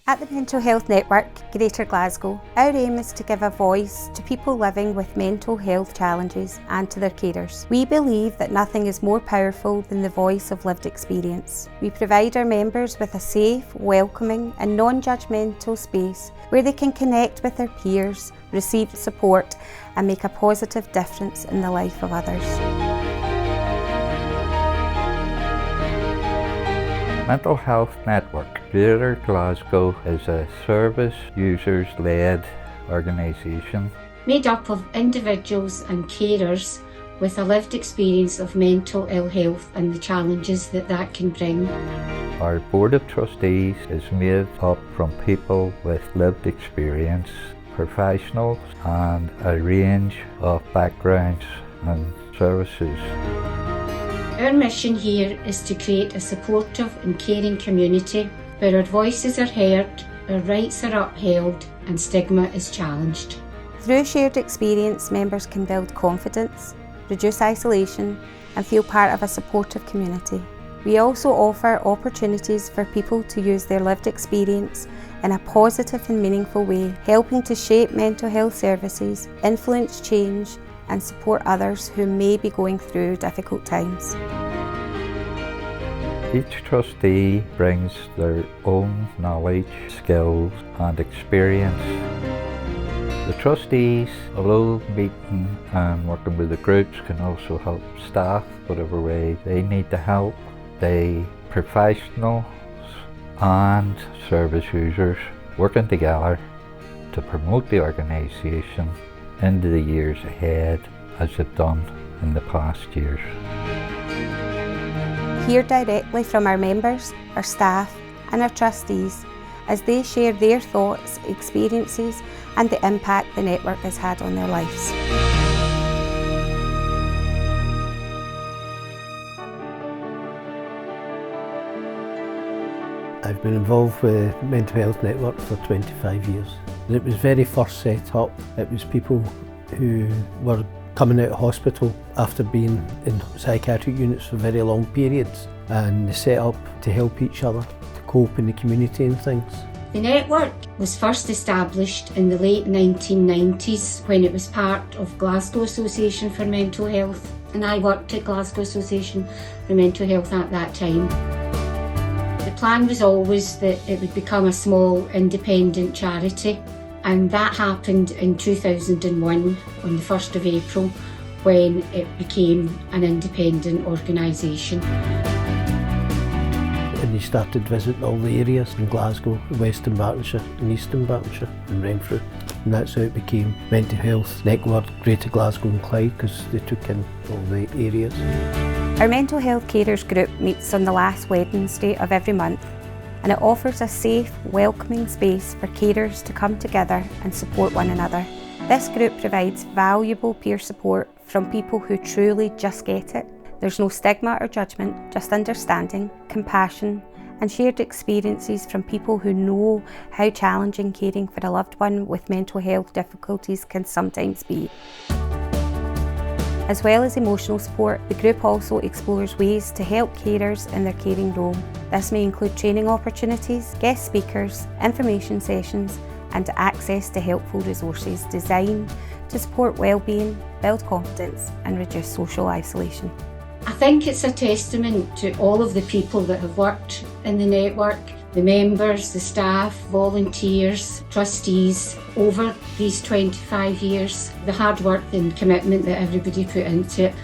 At the Mental Health Network, Greater Glasgow, our aim is to give a voice to people living with mental health challenges and to their carers. We believe that nothing is more powerful than the voice of lived experience. We provide our members with a safe, welcoming and non-judgmental space where they can connect with their peers, receive support and make a positive difference in the life of others. Mental Health Network Greater Glasgow is a service users-led organisation made up of individuals and carers with a lived experience of mental ill health and the challenges that can bring. Our Board of Trustees is made up from people with lived experience, professionals and a range of backgrounds and services. Our mission here is to create a supportive and caring community where our voices are heard, our rights are upheld and stigma is challenged. Through shared experience, members can build confidence, reduce isolation and feel part of a supportive community. We also offer opportunities for people to use their lived experience in a positive and meaningful way, helping to shape mental health services, influence change and support others who may be going through difficult times. Each trustee brings their own knowledge, skills and experience. The trustees, although meeting and working with the groups, can also help staff whatever way they need to help. They professionals and service users working together to promote the organisation into the years ahead as they've done in the past years. Hear directly from our members, our staff and our trustees as they share their thoughts, experiences and the impact the network has had on their lives. I've been involved with Mental Health Network for 25 years. When it was very first set up, it was people who were coming out of hospital after being in psychiatric units for very long periods, and they set up to help each other, to cope in the community and things. The network was first established in the late 1990s when it was part of Glasgow Association for Mental Health, and I worked at Glasgow Association for Mental Health at that time. The plan was always that it would become a small independent charity, and that happened in 2001 on the 1st of April when it became an independent organisation. And they started visiting all the areas in Glasgow, West Dunbartonshire and East Dunbartonshire and Renfrew, and that's how it became Mental Health Network Greater Glasgow and Clyde, because they took in all the areas. Our Mental Health Carers group meets on the last Wednesday of every month, and it offers a safe, welcoming space for carers to come together and support one another. This group provides valuable peer support from people who truly just get it. There's no stigma or judgment, just understanding, compassion and shared experiences from people who know how challenging caring for a loved one with mental health difficulties can sometimes be. As well as emotional support, the group also explores ways to help carers in their caring role. This may include training opportunities, guest speakers, information sessions and access to helpful resources designed to support well-being, build confidence and reduce social isolation. I think it's a testament to all of the people that have worked in the network, the members, the staff, volunteers, trustees, over these 25 years, the hard work and commitment that everybody put into it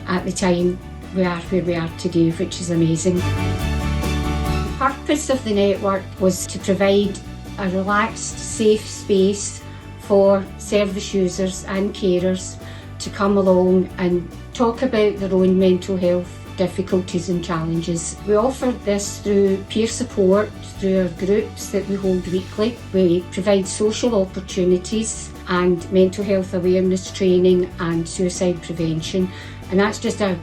at the time we are where we are today, which is amazing. The purpose of the network was to provide a relaxed, safe space for service users and carers to come along and talk about their own mental health difficulties and challenges. We offer this through peer support, through our groups that we hold weekly. We provide social opportunities and mental health awareness training and suicide prevention. And that's just a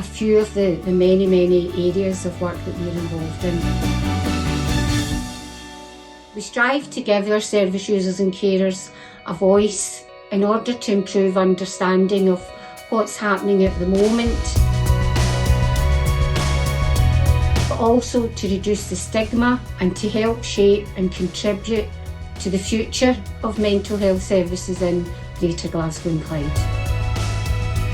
few of the many areas of work that we're involved in. We strive to give our service users and carers a voice in order to improve understanding of what's happening at the moment. also to reduce the stigma and to help shape and contribute to the future of mental health services in Greater Glasgow and Clyde.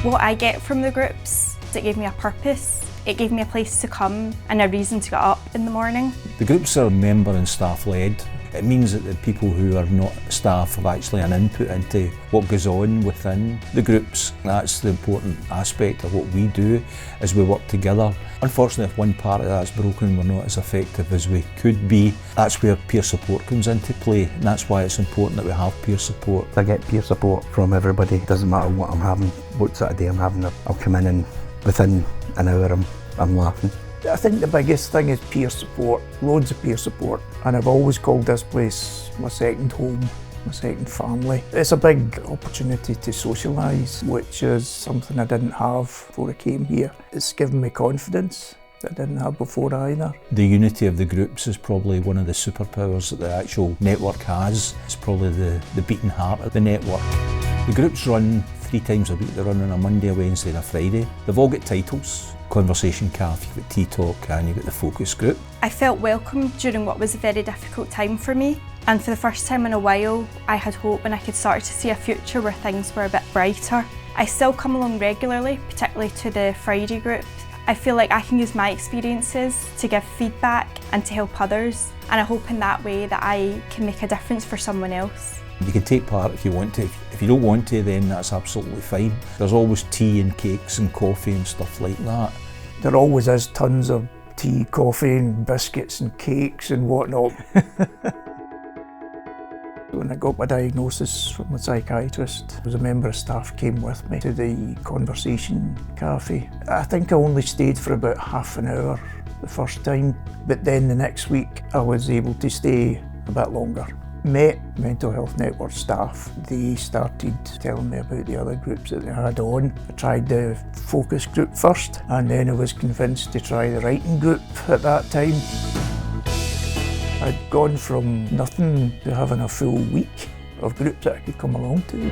What I get from the groups, it gave me a purpose. It gave me a place to come and a reason to get up in the morning. The groups are member and staff led. It means that the people who are not staff have actually an input into what goes on within the groups. That's the important aspect of what we do as we work together. Unfortunately, if one part of that's broken, we're not as effective as we could be. That's where peer support comes into play, and that's why it's important that we have peer support. I get peer support from everybody. Doesn't matter what I'm having, what sort of day I'm having. I'll come in and within an hour I'm laughing. I think the biggest thing is peer support, loads of peer support, and I've always called this place my second home, my second family. It's a big opportunity to socialise, which is something I didn't have before I came here. It's given me confidence that I didn't have before either. The unity of the groups is probably one of the superpowers that the actual network has. It's probably the beating heart of the network. The groups run 3 times a week. They run on a Monday, a Wednesday and a Friday. They've all got titles. Conversation Cafe, you've got Tea Talk and you've got the Focus Group. I felt welcome during what was a very difficult time for me, and for the first time in a while I had hope and I could start to see a future where things were a bit brighter. I still come along regularly, particularly to the Friday group. I feel like I can use my experiences to give feedback and to help others, and I hope in that way that I can make a difference for someone else. You can take part if you want to. If you don't want to, then that's absolutely fine. There's always tea and cakes and coffee and stuff like that. There always is tons of tea, coffee and biscuits and cakes and whatnot. When I got my diagnosis from a psychiatrist, a member of staff came with me to the Conversation Cafe. I think I only stayed for about half an hour the first time, but then the next week I was able to stay a bit longer. Met Mental Health Network staff. They started telling me about the other groups that they had on. I tried the Focus Group first, and then I was convinced to try the Writing Group at that time. I'd gone from nothing to having a full week of groups that I could come along to.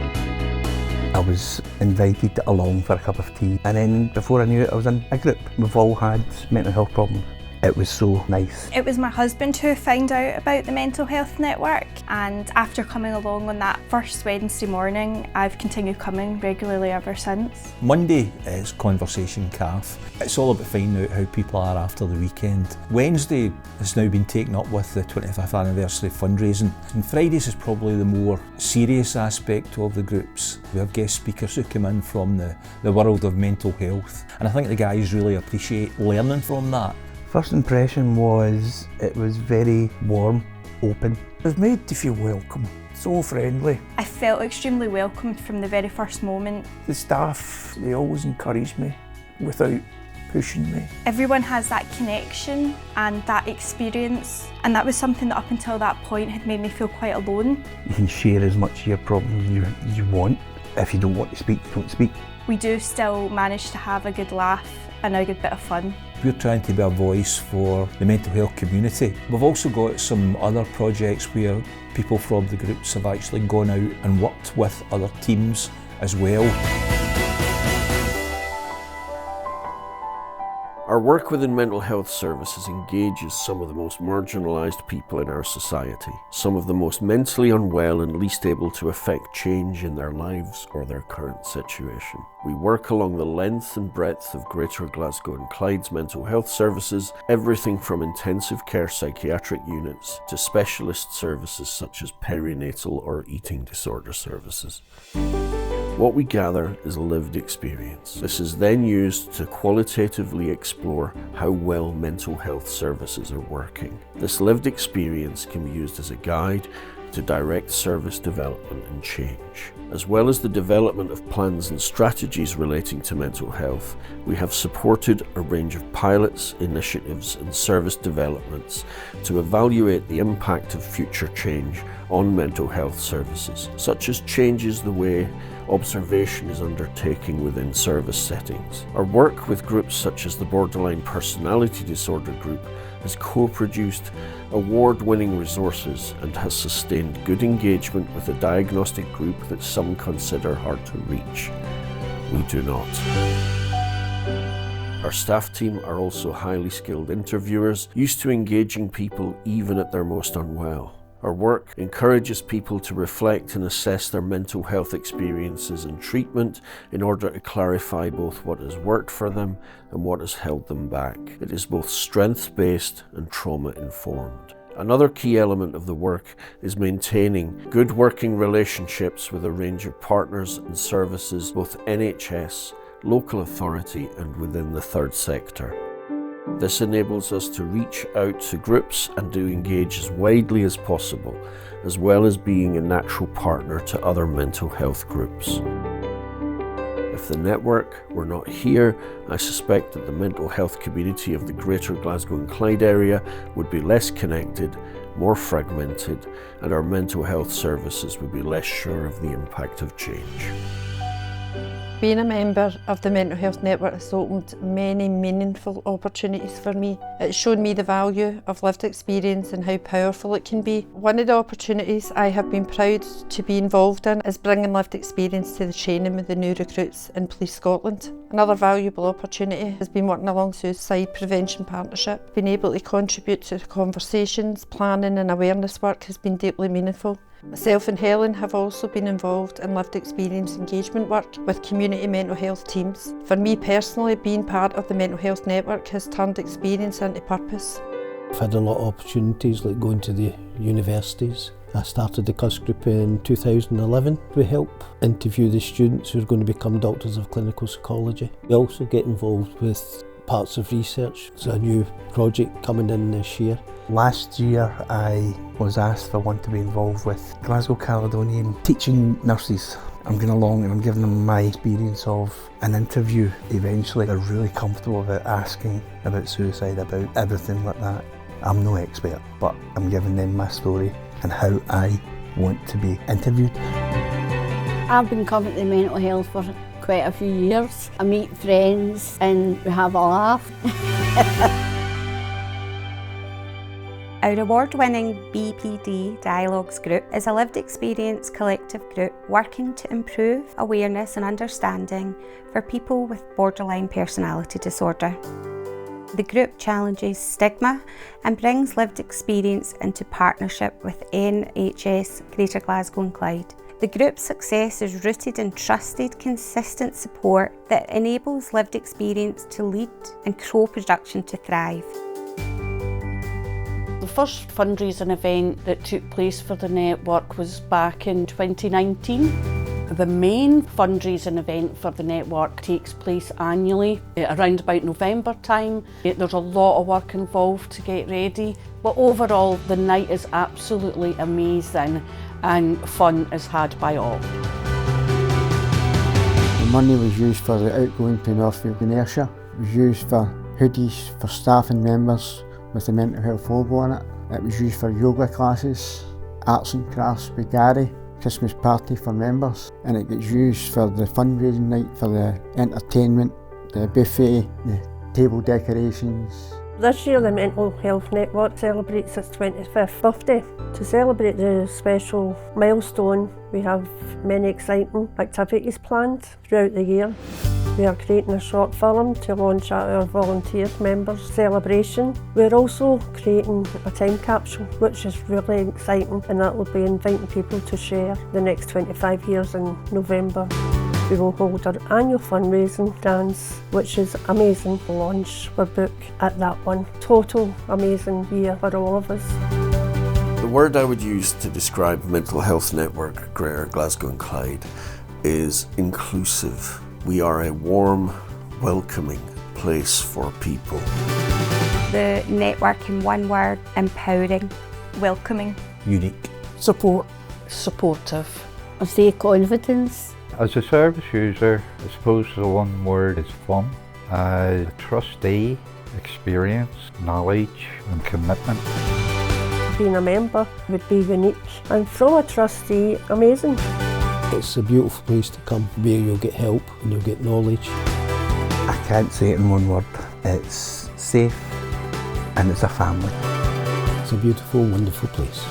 I was invited along for a cup of tea, and then before I knew it I was in a group. We've all had mental health problems. It was so nice. It was my husband who found out about the Mental Health Network, and after coming along on that first Wednesday morning, I've continued coming regularly ever since. Monday is Conversation Cafe. It's all about finding out how people are after the weekend. Wednesday has now been taken up with the 25th anniversary fundraising, and Fridays is probably the more serious aspect of the groups. We have guest speakers who come in from the world of mental health, and I think the guys really appreciate learning from that. First impression was it was very warm, open. I was made to feel welcome, so friendly. I felt extremely welcomed from the very first moment. The staff, they always encouraged me without pushing me. Everyone has that connection and that experience, and that was something that up until that point had made me feel quite alone. You can share as much of your problems as you want. If you don't want to speak, don't speak. We do still manage to have a good laugh and a good bit of fun. We're trying to be a voice for the mental health community. We've also got some other projects where people from the groups have actually gone out and worked with other teams as well. Our work within mental health services engages some of the most marginalised people in our society, some of the most mentally unwell and least able to effect change in their lives or their current situation. We work along the length and breadth of Greater Glasgow and Clyde's mental health services, everything from intensive care psychiatric units to specialist services such as perinatal or eating disorder services. What we gather is lived experience. This is then used to qualitatively explore how well mental health services are working. This lived experience can be used as a guide to direct service development and change. As well as the development of plans and strategies relating to mental health, we have supported a range of pilots, initiatives and service developments to evaluate the impact of future change on mental health services, such as changes the way observation is undertaken within service settings. Our work with groups such as the Borderline Personality Disorder Group has co-produced award-winning resources and has sustained good engagement with a diagnostic group that some consider hard to reach. We do not. Our staff team are also highly skilled interviewers, used to engaging people even at their most unwell. Our work encourages people to reflect and assess their mental health experiences and treatment in order to clarify both what has worked for them and what has held them back. It is both strengths-based and trauma-informed. Another key element of the work is maintaining good working relationships with a range of partners and services, both NHS, local authority and within the third sector. This enables us to reach out to groups and to engage as widely as possible, as well as being a natural partner to other mental health groups. If the network were not here, I suspect that the mental health community of the Greater Glasgow and Clyde area would be less connected, more fragmented, and our mental health services would be less sure of the impact of change. Being a member of the Mental Health Network has opened many meaningful opportunities for me. It's shown me the value of lived experience and how powerful it can be. One of the opportunities I have been proud to be involved in is bringing lived experience to the training with the new recruits in Police Scotland. Another valuable opportunity has been working along Suicide Prevention Partnership. Being able to contribute to the conversations, planning and awareness work has been deeply meaningful. Myself and Helen have also been involved in lived experience engagement work with community mental health teams. For me personally, being part of the Mental Health Network has turned experience into purpose. I've had a lot of opportunities like going to the universities. I started the CUS group in 2011. We help interview the students who are going to become doctors of clinical psychology. We also get involved with parts of research. There's a new project coming in this year. Last year I was asked if I want to be involved with Glasgow Caledonian teaching nurses. I'm going along and I'm giving them my experience of an interview. Eventually they're really comfortable about asking about suicide, about everything like that. I'm no expert, but I'm giving them my story and how I want to be interviewed. I've been coming to mental health for quite a few years. I meet friends and we have a laugh. Our award-winning BPD Dialogues group is a lived experience collective group working to improve awareness and understanding for people with borderline personality disorder. The group challenges stigma and brings lived experience into partnership with NHS Greater Glasgow and Clyde. The group's success is rooted in trusted, consistent support that enables lived experience to lead and co-production to thrive. The first fundraising event that took place for the network was back in 2019. The main fundraising event for the network takes place annually around about November time. There's a lot of work involved to get ready, but overall the night is absolutely amazing and fun is had by all. The money was used for the outgoing to Northfield Inertia. It was used for hoodies for staff and members with the mental health logo on it. It was used for yoga classes, arts and crafts with Gary, Christmas party for members, and it gets used for the fundraising night for the entertainment, the buffet, the table decorations. This year the Mental Health Network celebrates its 25th birthday. To celebrate the special milestone, we have many exciting activities planned throughout the year. We are creating a short film to launch at our volunteer members celebration. We're also creating a time capsule, which is really exciting, and that will be inviting people to share the next 25 years in November. We will hold our annual fundraising dance, which is amazing. The launch we're booked at that one. Total amazing year for all of us. The word I would use to describe Mental Health Network Greater Glasgow and Clyde is inclusive. We are a warm, welcoming place for people. The network in one word: empowering. Welcoming. Unique. Support. Supportive. I say confidence. As a service user, I suppose the one word is fun. As a trustee, experience, knowledge and commitment. Being a member would be unique, and from a trustee, amazing. It's a beautiful place to come where you'll get help and you'll get knowledge. I can't say it in one word. It's safe and it's a family. It's a beautiful, wonderful place.